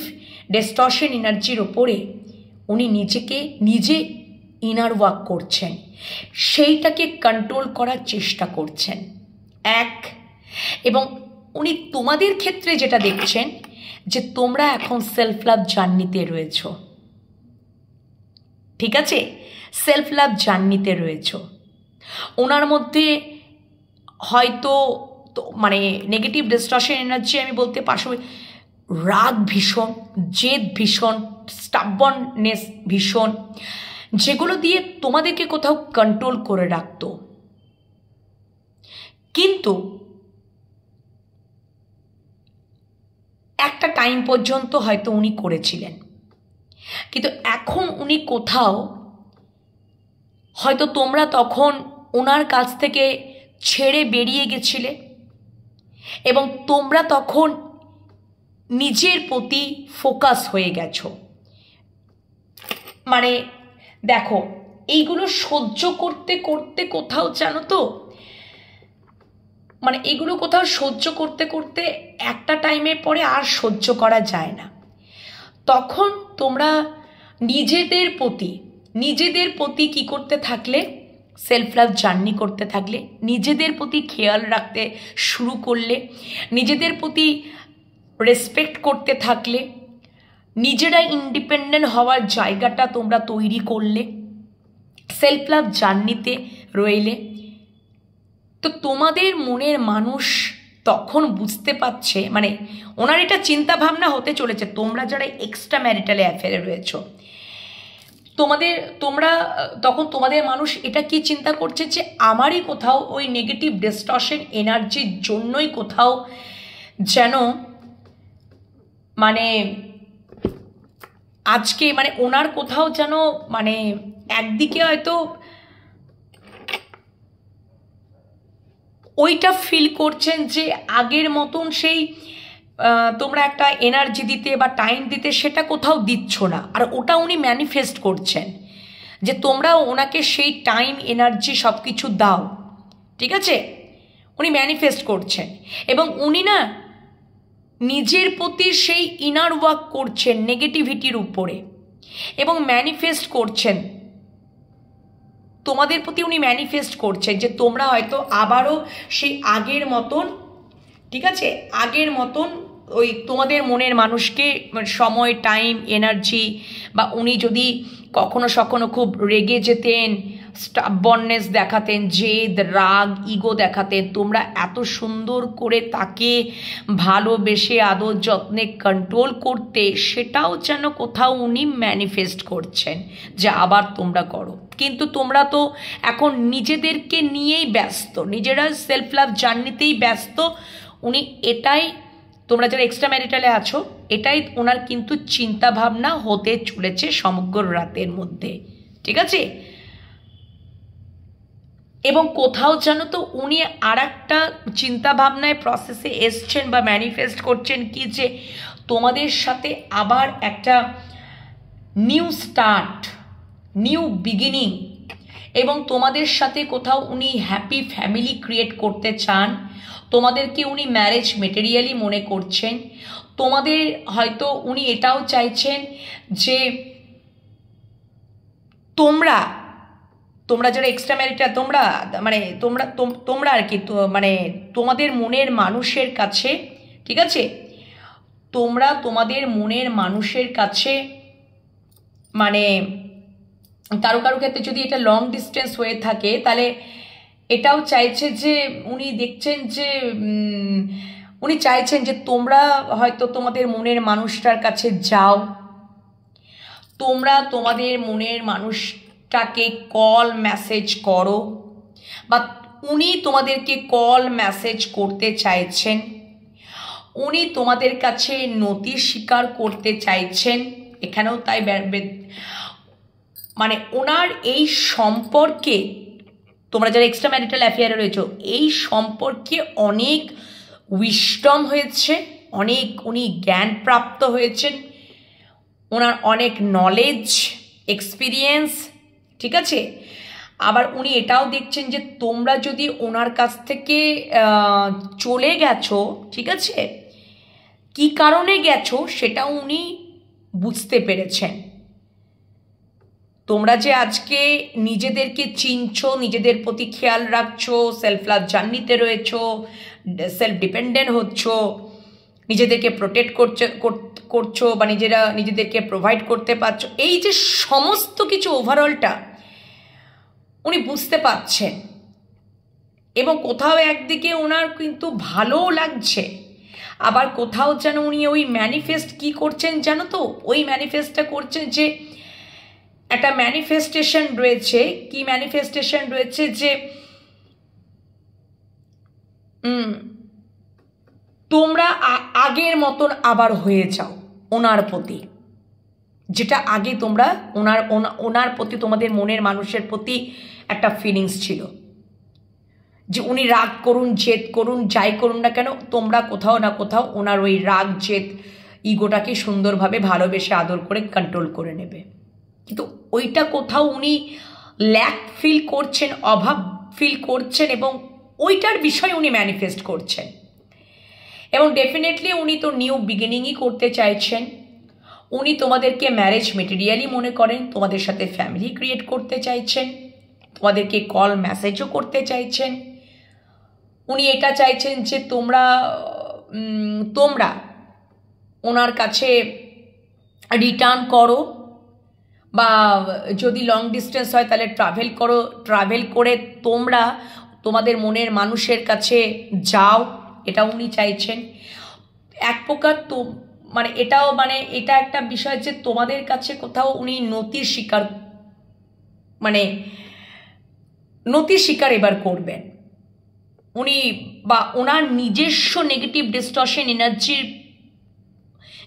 ডিস্টর্শন এনার্জির ওপরে উনি নিজে ইনার ওয়ার্ক করছেন, সেইটাকে কন্ট্রোল করার চেষ্টা করছেন। এবং উনি তোমাদের ক্ষেত্রে যেটা দেখছেন যে তোমরা এখন সেলফ লাভ জার্নিতে রয়েছো। ঠিক আছে? সেলফ লাভ জার্নিতে রয়েছো। ওনার মধ্যে হয়তো মানে নেগেটিভ ডিস্টর্শন এনার্জি আমি বলতে পারছি, রাগ ভীষণ, জেদ ভীষণ, স্টাববননেস ভীষণ, যেগুলো দিয়ে তোমাদেরকে কোথাও কন্ট্রোল করে রাখতো। কিন্তু একটা টাইম পর্যন্ত হয়তো উনি করেছিলেন, কিন্তু এখন উনি কোথাও হয়তো তোমরা তখন ওনার কাছ থেকে ছেড়ে বেরিয়ে গেছিলে এবং তোমরা তখন নিজের প্রতি ফোকাস হয়ে গেছো। মানে দেখো, এইগুলো সহ্য করতে করতে কোথাও জানো তো, মানে এগুলো কোথাও সহ্য করতে করতে একটা টাইমের পরে আর সহ্য করা যায় না। তখন তোমরা নিজেদের প্রতি কি করতে থাকলে, সেলফ লাভ জার্নি করতে থাকলে, নিজেদের প্রতি খেয়াল রাখতে শুরু করলে, নিজেদের প্রতি রেসপেক্ট করতে থাকলে, নিজেরা ইন্ডিপেন্ডেন্ট হওয়ার জায়গাটা তোমরা তৈরি করলে, সেলফ লাভ জার্নিতে রইলে। তো তোমাদের মনের মানুষ তখন বুঝতে পারছে, মানে ওনার এটা চিন্তা ভাবনা হতে চলেছে, তোমরা যারা এক্সট্রা ম্যারিটাল অ্যাফেয়ারে রয়েছো, তখন তোমাদের মানুষ এটা কি চিন্তা করছে যে আমারই কোথাও ওই নেগেটিভ ডিস্টর্শন এনার্জির জন্যই কোথাও যেন মানে আজকে মানে ওনার কোথাও যেন মানে একদিকে হয়তো ওইটা ফিল করছেন যে আগের মতন সেই তোমরা একটা এনার্জি দিতে বা টাইম দিতে সেটা কোথাও দিচ্ছ না। আর ওটা উনি ম্যানিফেস্ট করছেন যে তোমরা ওনাকে সেই টাইম এনার্জি সব কিছু দাও। ঠিক আছে? উনি ম্যানিফেস্ট করছেন এবং উনি না নিজের প্রতি সেই ইনার ওয়ার্ক করছেন নেগেটিভিটির উপরে এবং ম্যানিফেস্ট করছেন তোমাদের প্রতি। উনি ম্যানিফেস্ট করছেন যে তোমরা হয়তো আবারও সেই আগের মতন, ঠিক আছে, আগের মতন ওই তোমাদের মনের মানুষকে সময়, টাইম, এনার্জি, বা উনি যদি কখনো খুব রেগে যেতেন, স্টাববননেস দেখাতেন, জেদ, রাগ, ইগো দেখাতেন, তোমরা এত সুন্দর করে তাকে ভালোবেসে আদর যত্নে কন্ট্রোল করতে, সেটাও যেন কোথাও উনি ম্যানিফেস্ট করছেন যে আবার তোমরা করো। কিন্তু তোমরা তো এখন নিজেদেরকে নিয়েই ব্যস্ত, নিজেরা সেলফ লাভ জার্নিতেই ব্যস্ত। উনি এটাই, তোমরা যারা এক্সট্রা ম্যারিটালে আছো, এটাই ওনার কিন্তু চিন্তা ভাবনা হতে চলেছে সমগ্র রাতের মধ্যে। ঠিক আছে? এবং কোথাও জানো তো উনি আর একটা চিন্তা ভাবনায় প্রসেসে এসছেন বা ম্যানিফেস্ট করছেন কি, যে তোমাদের সাথে আবার একটা নিউ স্টার্ট, নিউ বিগিনিং, এবং তোমাদের সাথে কোথাও উনি হ্যাপি ফ্যামিলি ক্রিয়েট করতে চান। তোমাদেরকে উনি ম্যারেজ মেটেরিয়ালি মনে করছেন। তোমাদের হয়তো উনি এটাও চাইছেন যে তোমরা যারা এক্সট্রা ম্যারিটাল, তোমরা আর কি, মানে তোমাদের মনের মানুষের কাছে, ঠিক আছে, তোমরা তোমাদের মনের মানুষের কাছে মানে কারো কারো ক্ষেত্রে যদি এটা লং ডিস্টেন্স হয়ে থাকে তাহলে এটাও চাইছে যে উনি দেখছেন যে উনি চাইছেন যে তোমরা হয়তো তোমাদের মনের মানুষটার কাছে যাও, তোমরা তোমাদের মনের মানুষটাকে কল মেসেজ করো, বা উনি তোমাদেরকে কল মেসেজ করতে চাইছেন, উনি তোমাদের কাছে নতি স্বীকার করতে চাইছেন। এখানেও তাই মানে ওনার এই সম্পর্কে, তোমরা যারা এক্সট্রা ম্যারিটাল অ্যাফেয়ারে রয়েছো, এই সম্পর্কে অনেক উইশডম হয়েছে, অনেক উনি জ্ঞান প্রাপ্ত হয়েছেন, ওনার অনেক নলেজ এক্সপিরিয়েন্স, ঠিক আছে। আবার উনি এটাও দেখছেন যে তোমরা যদি ওনার কাছ থেকে চলে গেছো, ঠিক আছে, কি কারণে গেছো সেটাও উনি বুঝতে পেরেছেন। তোমরা যে আজকে নিজেদেরকে চিনছো, নিজেদের প্রতি খেয়াল রাখছো, সেলফ লাভ জার্নিতে রয়েছো, সেলফ ডিপেন্ডেন্ট হচ্ছ, নিজেদেরকে প্রোটেক্ট করছো বা নিজেদেরকে প্রোভাইড করতে পারছো, এই যে সমস্ত কিছু ওভারঅলটা উনি বুঝতে পারছেন। এবং কোথাও একদিকে ওনার কিন্তু ভালোও লাগছে, আবার কোথাও যেন উনি ওই ম্যানিফেস্ট কি করছেন জানো তো, ওই ম্যানিফেস্টটা করছেন যে একটা ম্যানিফেস্টেশন রয়েছে। কি ম্যানিফেস্টেশন রয়েছে? যে তোমরা আগের মতন আবার হয়ে যাও ওনার প্রতি, যেটা আগে তোমরা ওনার প্রতি তোমাদের মনের মানুষের প্রতি একটা ফিলিংস ছিল, যে উনি রাগ করুন, জেদ করুন, যাই করুন না কেন, তোমরা কোথাও না কোথাও ওনার ওই রাগ জেদ ইগোটাকে সুন্দরভাবে ভালোবেসে আদর করে কন্ট্রোল করে নেবে। কিন্তু ওইটা কোথাও উনি ল্যাক ফিল করছেন, অভাব ফিল করছেন, এবং ওইটার বিষয় উনি ম্যানিফেস্ট করছেন। এবং ডেফিনেটলি উনি তো নিউ বিগিনিংই করতে চাইছেন। উনি তোমাদেরকে ম্যারেজ মেটেরিয়ালই মনে করেন, তোমাদের সাথে ফ্যামিলি ক্রিয়েট করতে চাইছেন, তোমাদেরকে কল মেসেজও করতে চাইছেন। উনি এটা চাইছেন যে তোমরা ওনার কাছে রিটার্ন করো, বা যদি লং ডিস্টেন্স হয় তাহলে ট্রাভেল করে তোমরা তোমাদের মনের মানুষের কাছে যাও, এটা উনি চাইছেন। এক প্রকার তো মানে এটাও এটা একটা বিষয় যে তোমাদের কাছে কোথাও উনি নতি স্বীকার এবার করবেন উনি, বা ওনার নিজস্ব নেগেটিভ ডিস্টর্শন এনার্জির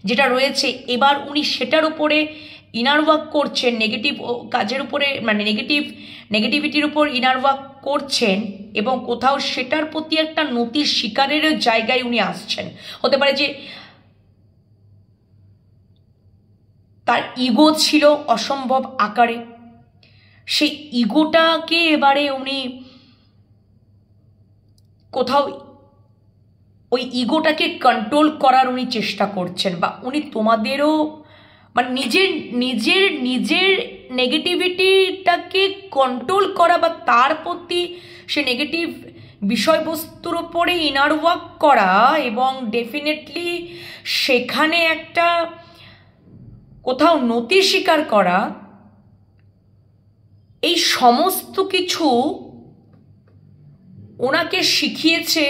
যেটা রয়েছে এবার উনি সেটার উপরে ইনার ওয়ার্ক করছেন, নেগেটিভ কাজের উপরে নেগেটিভিটির উপর ইনার ওয়ার্ক করছেন, এবং কোথাও সেটার প্রতি একটা নতি স্বীকারের জায়গায় উনি আসছেন। হতে পারে যে তার ইগো ছিল অসম্ভব আকারে, সেই ইগোটাকে এবারে উনি কোথাও ওই ইগোটাকে কন্ট্রোল করার উনি চেষ্টা করছেন, বা উনি তোমাদেরও নিজের নেগেটিভিটিটাকে কন্ট্রোল করা, বা তার প্রতি সে নেগেটিভ বিষয়বস্তুর ওপরে ইনার ওয়ার্ক করা, এবং ডেফিনেটলি সেখানে একটা কোথাও নতি স্বীকার করা, এই সমস্ত কিছু ওনাকে শিখিয়েছে।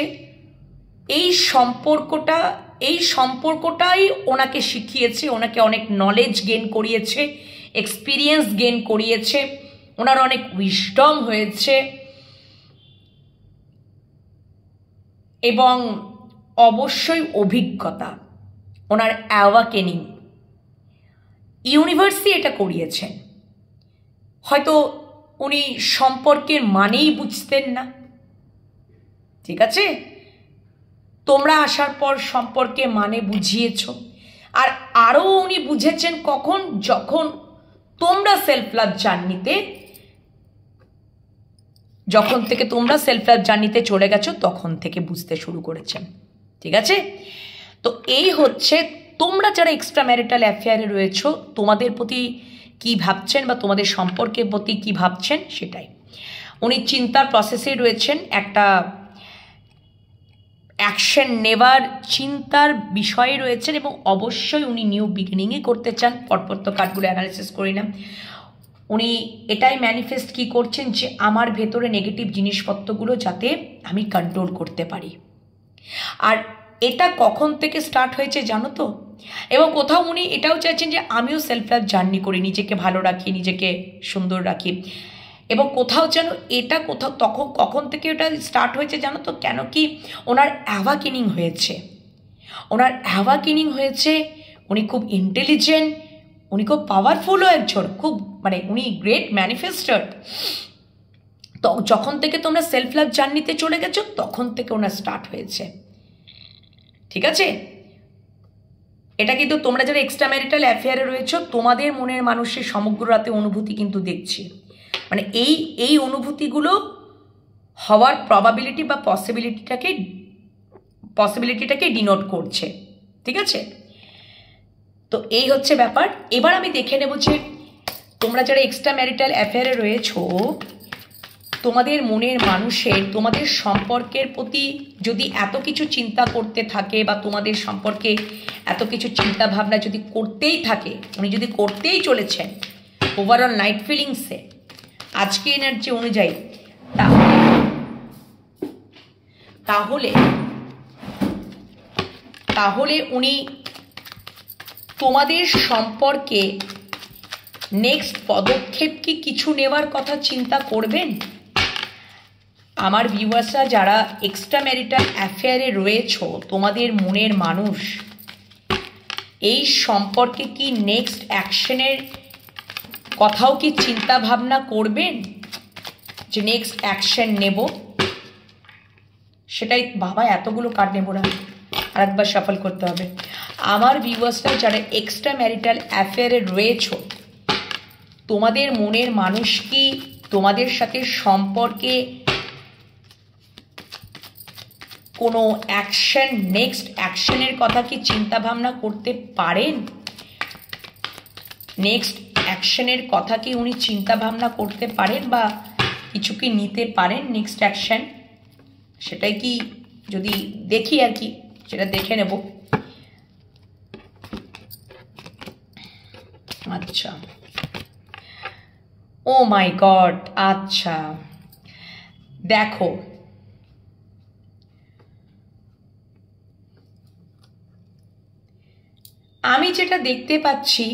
এই সম্পর্কটাই ওনাকে শিখিয়েছে, ওনাকে অনেক নলেজ গেইন করিয়েছে, এক্সপিরিয়েন্স গেইন করিয়েছে, ওনার অনেক উইশডম হয়েছে, এবং অবশ্যই অভিজ্ঞতা, ওনার অ্যাওয়াকেনিং ইউনিভার্সই এটা করিয়েছেন। হয়তো উনি সম্পর্কের মানেই বুঝতেন না, ঠিক আছে, তোমরা আসার পর সম্পর্কে মানে বুঝিয়েছ, আর আরও উনি বুঝেছেন কখন, যখন তোমরা সেলফ লাভ জার্নিতে চলে গেছো, তখন থেকে বুঝতে শুরু করেছেন, ঠিক আছে। তো এই হচ্ছে তোমরা যারা এক্সট্রা ম্যারিটাল অ্যাফেয়ারে রয়েছো, তোমাদের প্রতি কি ভাবছেন বা তোমাদের সম্পর্কের প্রতি কি ভাবছেন সেটাই। উনি চিন্তার প্রসেসে রয়েছেন, একটা অ্যাকশন নেবার চিন্তার বিষয়ে রয়েছেন, এবং অবশ্যই উনি নিউ বিগিনিংই করতে চান। পরপর তো কার্ডগুলো অ্যানালিসিস করি না। উনি এটাই ম্যানিফেস্ট কি করছেন যে আমার ভেতরে নেগেটিভ জিনিসপত্রগুলো যাতে আমি কন্ট্রোল করতে পারি। আর এটা কখন থেকে স্টার্ট হয়েছে জানো তো? এবং কোথাও উনি এটাও চাইছেন যে আমিও সেলফ লাভ জার্নি করি, নিজেকে ভালো রাখি, নিজেকে সুন্দর রাখি। এবং কোথাও যেন এটা কোথাও কখন থেকে ওটা স্টার্ট হয়েছে জানো তো? কেন কি ওনার অ্যাওয়াকেনিং হয়েছে, উনি খুব ইন্টেলিজেন্ট, উনি খুব পাওয়ারফুলও একজন, খুব মানে উনি গ্রেট ম্যানিফেস্টার। তো যখন থেকে তোমরা সেলফ লাভ জার্নিতে চলে গেছো তখন থেকে ওনার স্টার্ট হয়েছে, ঠিক আছে? এটা কিন্তু তোমরা যারা এক্সট্রা ম্যারিটাল অ্যাফেয়ারে রয়েছো তোমাদের মনের মানুষের সমগ্র রাতে অনুভূতি কিন্তু দেখছি, মানে এই অনুভূতিগুলো হওয়ার প্রবাবিলিটি বা পসিবিলিটিটাকে ডিনোট করছে, ঠিক আছে? তো এই হচ্ছে ব্যাপার। এবার আমি দেখে নেব যে তোমরা যারা এক্সট্রা ম্যারিটাল অ্যাফেয়ারে রয়েছো তোমাদের মনের মানুষের তোমাদের সম্পর্কের প্রতি যদি এত কিছু চিন্তা করতে থাকে বা তোমাদের সম্পর্কে এত কিছু চিন্তা ভাবনা যদি করতেই থাকে, উনি যদি করতেই চলেছেন ওভারঅল নাইট ফিলিংসে আজকে এনার্জি অনুযায়ী, তাহলে উনি তোমাদের সম্পর্কে নেক্সট পদক্ষেপ কি কিছু নেওয়ার কথা চিন্তা করবেন? আমার ভিউয়ার্সরা যারা এক্সট্রা ম্যারিটাল অ্যাফেয়ারে রয়েছো তোমাদের মনের মানুষ এই সম্পর্কে কি নেক্সট অ্যাকশনের কথাও কি চিন্তা ভাবনা করবেন যে নেক্সট অ্যাকশন নেব? সেটাই বাবা, এতগুলো কার্ড নেব না, আরেকবার সাফল করতে হবে। আমার ভিউয়ার্সরা যারা এক্সট্রা ম্যারিটাল অ্যাফেয়ারে রয়েছো তোমাদের মনের মানুষ কি তোমাদের সাথে সম্পর্কে কোনো অ্যাকশন, নেক্সট অ্যাকশনের কথা কি চিন্তা ভাবনা করতে পারেন? নেক্সট অ্যাকশনের কথা কি উনি চিন্তা ভাবনা করতে পারেন বা কিছু কি নিতে পারেন নেক্সট অ্যাকশন? সেটাই কি যদি দেখি আর কি, সেটা দেখে নেব। আচ্ছা, ও মাই গড, আচ্ছা দেখো আমি যেটা দেখতে পাচ্ছি,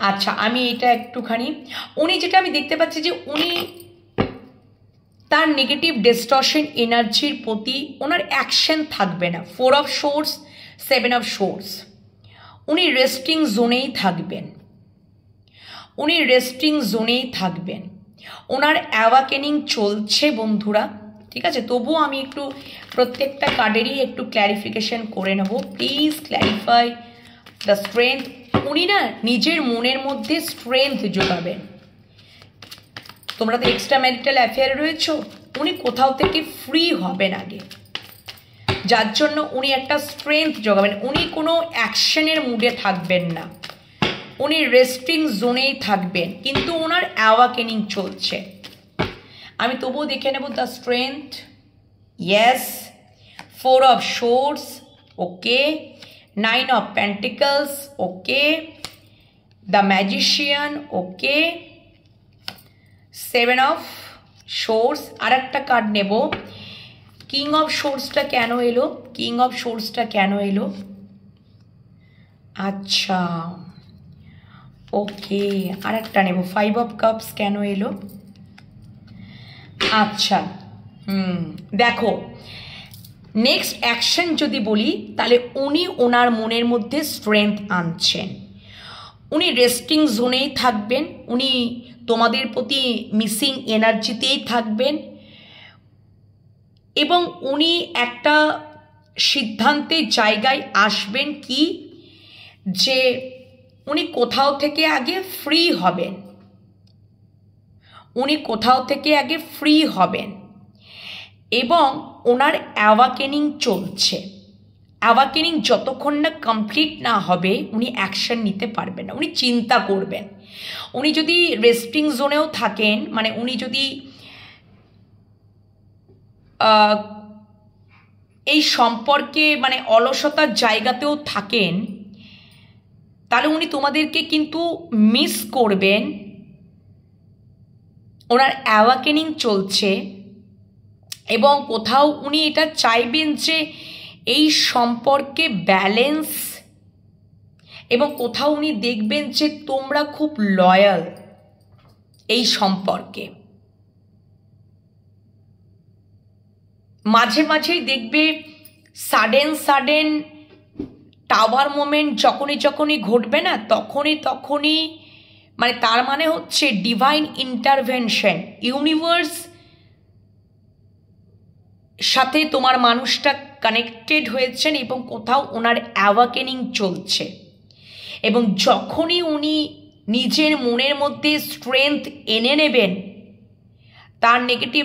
আচ্ছা আমি এটা একটুখানি, উনি যেটা আমি দেখতে পাচ্ছি যে উনি তার নেগেটিভ ডিস্টর্শন এনার্জির প্রতি ওনার অ্যাকশন থাকবে না। 4 অফ সোর্স, 7 অফ সোর্স, উনি রেস্টিং জোনেই থাকবেন, ওনার অ্যাওয়াকেনিং চলছে বন্ধুরা, ঠিক আছে? তবুও আমি একটু প্রত্যেকটা কার্ডেরই একটু ক্ল্যারিফিকেশন করে নেব। Please clarify the strength. উনি না নিজের মনের মধ্যে স্ট্রেংথ যোগাবেন। তোমরা তো এক্সট্রা ম্যারিটাল অ্যাফেয়ারে রয়েছো, উনি কোথাও থেকে ফ্রি হবেন আগে, যার জন্য উনি একটা স্ট্রেংথ যোগাবেন। উনি কোনো অ্যাকশনের মুডে থাকবেন না, উনি রেস্টিং জোনেই থাকবেন, কিন্তু ওনার অ্যাওয়াকেনিং চলছে। আমি তবুও দেখে নেব the strength, yes, 4 of swords, okay, 9 of pentacles, okay, the magician, okay, 7 of swords. আর একটা কার্ড নেব, কিং অফ সোর্সটা কেন এলো, কিং অফ সোর্সটা কেন এলো? আচ্ছা ওকে, আর একটা নেব, 5 অফ কাপস কেন এলো? আচ্ছা দেখো নেক্সট অ্যাকশন যদি বলি তাহলে উনি ওনার মনের মধ্যে স্ট্রেংথ আনছেন, উনি রেস্টিং জোনেই থাকবেন, উনি তোমাদের প্রতি মিসিং এনার্জিতেই থাকবেন এবং উনি একটা সিদ্ধান্তের জায়গায় আসবেন কি যে উনি কোথাও থেকে আগে ফ্রি হবেন, এবং ওনার অ্যাওয়াকেনিং চলছে। অ্যাওয়াকেনিং যতক্ষণ না কমপ্লিট না হবে উনি অ্যাকশন নিতে পারবেন না, উনি চিন্তা করবেন। উনি যদি রেস্টিং জোনেও থাকেন, মানে উনি যদি এই সম্পর্কে মানে অলসতার জায়গাতেও থাকেন, তাহলে উনি তোমাদেরকে কিন্তু মিস করবেন। ওনার অ্যাওয়াকেনিং চলছে এবং কোথাও উনি এটা চাইবেন যে এই সম্পর্কে ব্যালেন্স, এবং কোথাও উনি দেখবেন যে তোমরা খুব লয়াল এই সম্পর্কে। মাঝে মাঝেই দেখবে সাডেন টাওয়ার মোমেন্ট যখনই ঘটবে না, তখনই মানে তার মানে হচ্ছে ডিভাইন ইন্টারভেনশন, ইউনিভার্স সাথে তোমার মানুষটা কানেক্টেড হয়েছেন এবং কোথাও ওনার অ্যাওয়াকেনিং চলছে। এবং যখনই উনি নিজের মনের মধ্যে স্ট্রেংথ এনে নেবেন, তার নেগেটিভ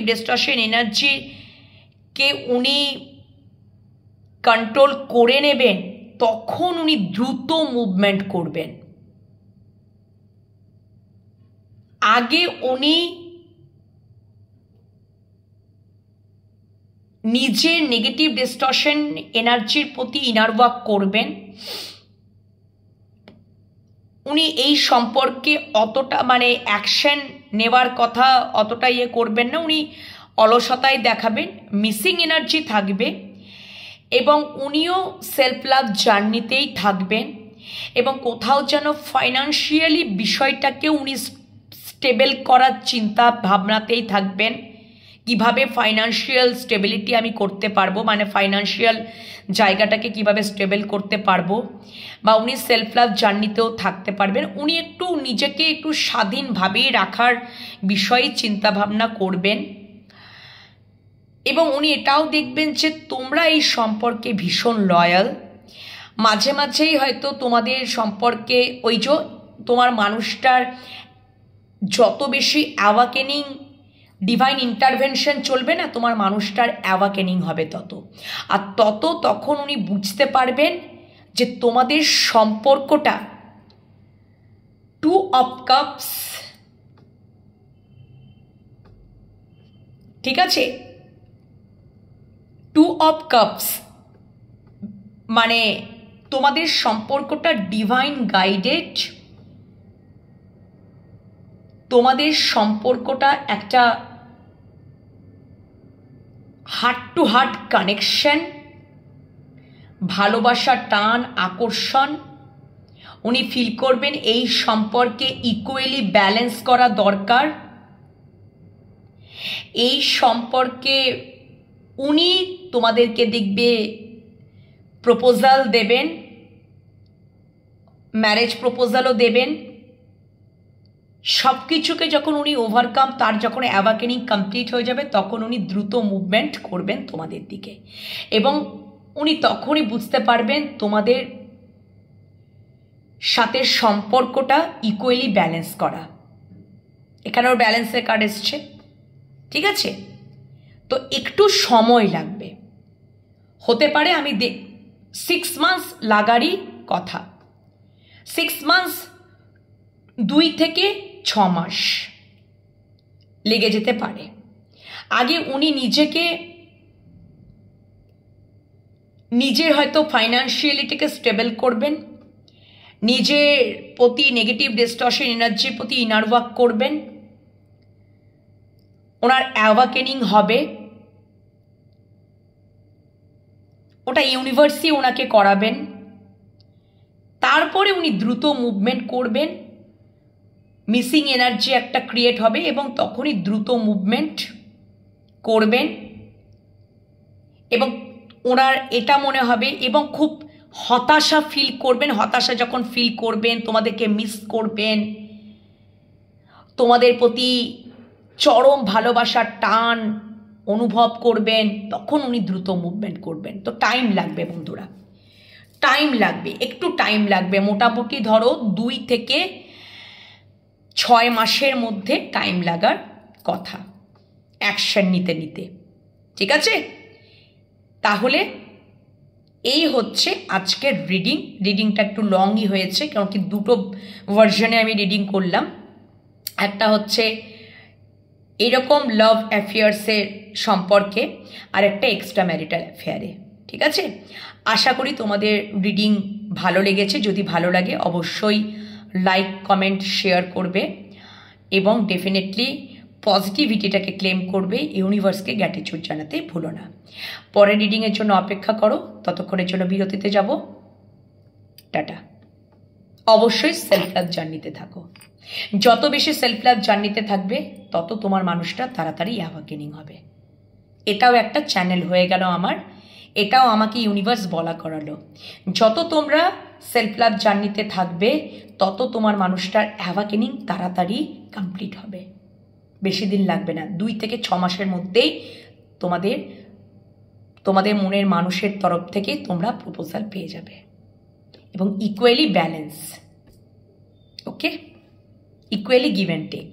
ডিস্টর্শন এনার্জিকে উনি কন্ট্রোল করে নেবেন, তখন উনি দ্রুত মুভমেন্ট করবেন। আগে উনি নিজের নেগেটিভ ডিস্টর্শন এনার্জির প্রতি ইনার ওয়ার্ক করবেন। উনি এই সম্পর্কে অতটা মানে অ্যাকশন নেওয়ার কথা অতটা করবেন না, উনি অলসতায় দেখাবেন, মিসিং এনার্জি থাকবে এবং উনিও সেলফ লাভ জার্নিতেই থাকবেন। এবং কোথাও যেন ফাইন্যান্সিয়ালি বিষয়টাকে উনি স্টেবল করার চিন্তা ভাবনাতেই থাকবেন। কিভাবে ফাইন্যান্সিয়াল স্টেবিলিটি আমি করতে পারবো, মানে ফাইন্যান্সিয়াল জায়গাটাকে কিভাবে স্টেবল করতে পারবো, বা উনি সেলফ লাভ জার্নিতেও থাকতে পারবেন। উনি একটু নিজেকে একটু স্বাধীনভাবেই রাখার বিষয়ে চিন্তা ভাবনা করবেন। এবং উনি এটাও দেখবেন যে তোমরা এই সম্পর্কে ভীষণ লয়াল। মাঝে মাঝেই হয়তো তোমাদের সম্পর্কে ওই যে তোমার মানুষটার যত বেশি অ্যাওয়াকেনিং ডিভাইন ইন্টারভেনশন চলবে না, তোমার মানুষটার অ্যাওয়াকেনিং হবে আর তখন উনি বুঝতে পারবেন যে তোমাদের সম্পর্কটা 2 অফ কাপস, ঠিক আছে, 2 অফ কাপস মানে তোমাদের সম্পর্কটা ডিভাইন গাইডেড, তোমাদের সম্পর্কটা একটা হার্ট টু হার্ট কানেকশন, ভালোবাসা, টান, আকর্ষণ। উনি ফিল করবেন এই সম্পর্কে ইকুয়ালি ব্যালেন্স করা দরকার। এই সম্পর্কে উনি তোমাদেরকে দেখবে প্রপোজাল দেবেন, ম্যারেজ প্রপোজালও দেবেন। সব কিছুকে যখন উনি ওভারকাম, তার যখন অ্যাওয়াকেনিং কমপ্লিট হয়ে যাবে, তখন উনি দ্রুত মুভমেন্ট করবেন তোমাদের দিকে। এবং উনি তখনই বুঝতে পারবেন তোমাদের সাথে সম্পর্কটা ইকুয়ালি ব্যালেন্স করা। এখানে ওর ব্যালেন্সের কার্ড এসছে, ঠিক আছে। তো একটু সময় লাগবে, হতে পারে আমি 6 মান্থস লাগারই কথা, 6 মান্থস 2 থেকে 6 মাস লেগে যেতে পারে। আগে উনি নিজের হয়তো ফাইন্যান্সিয়ালিটিকে স্টেবল করবেন, নিজের প্রতি নেগেটিভ ডিস্টর্শন এনার্জির প্রতি ইনার ওয়ার্ক করবেন, ওনার অ্যাওয়াকেনিং হবে, ওটা ইউনিভার্সই ওনাকে করাবেন। তারপরে উনি দ্রুত মুভমেন্ট করবেন, মিসিং এনার্জি একটা ক্রিয়েট হবে এবং তখনই দ্রুত মুভমেন্ট করবেন। এবং ওনার এটা মনে হবে এবং খুব হতাশা ফিল করবেন। হতাশা যখন ফিল করবেন, তোমাদেরকে মিস করবেন, তোমাদের প্রতি চরম ভালোবাসার টান অনুভব করবেন, তখন উনি দ্রুত মুভমেন্ট করবেন। তো টাইম লাগবে বন্ধুরা, টাইম লাগবে, একটু টাইম লাগবে। মোটামুটি ধরো 2 থেকে 6 মাসের মধ্যে টাইম লাগার কথা অ্যাকশন নিতে, ঠিক আছে। তাহলে এই হচ্ছে আজকের রিডিংটা একটু লংই হয়েছে, কারণ কি 2টো ভার্জনে আমি রিডিং করলাম। একটা হচ্ছে এরকম লাভ অ্যাফেয়ার্সের সম্পর্কে, আর একটা এক্সট্রা ম্যারিটাল অ্যাফেয়ারে, ঠিক আছে। আশা করি তোমাদের রিডিং ভালো লেগেছে। যদি ভালো লাগে অবশ্যই লাইক, কমেন্ট, শেয়ার করবে এবং ডেফিনেটলি পজিটিভিটিটাকে ক্লেম করবে, ইউনিভার্সকে গ্র্যাটিটিউড জানাতে ভুলো না। পরের রিডিংয়ের জন্য অপেক্ষা করো, ততক্ষণের জন্য বিরতিতে যাব। টাটা। অবশ্যই সেলফ লাভ জার্নিতে থাকো। যত বেশি সেলফ লাভ জার্নিতে থাকবে তত তোমার মানুষটা তাড়াতাড়ি অ্যাওয়াকেনিং হবে। এটাও একটা চ্যানেল হয়ে গেল আমার, এটাও আমাকে ইউনিভার্স বলা করালো। যত তোমরা সেলফ লাভ জার্নিতে থাকবে তত তোমার মানুষটার অ্যাওয়াকেনিং তাড়াতাড়ি কমপ্লিট হবে। বেশি দিন লাগবে না, 2 থেকে 6 মাসের মধ্যেই তোমাদের মনের মানুষের তরফ থেকে তোমরা প্রপোজাল পেয়ে যাবে এবং equally balance. Okay, equally give and take.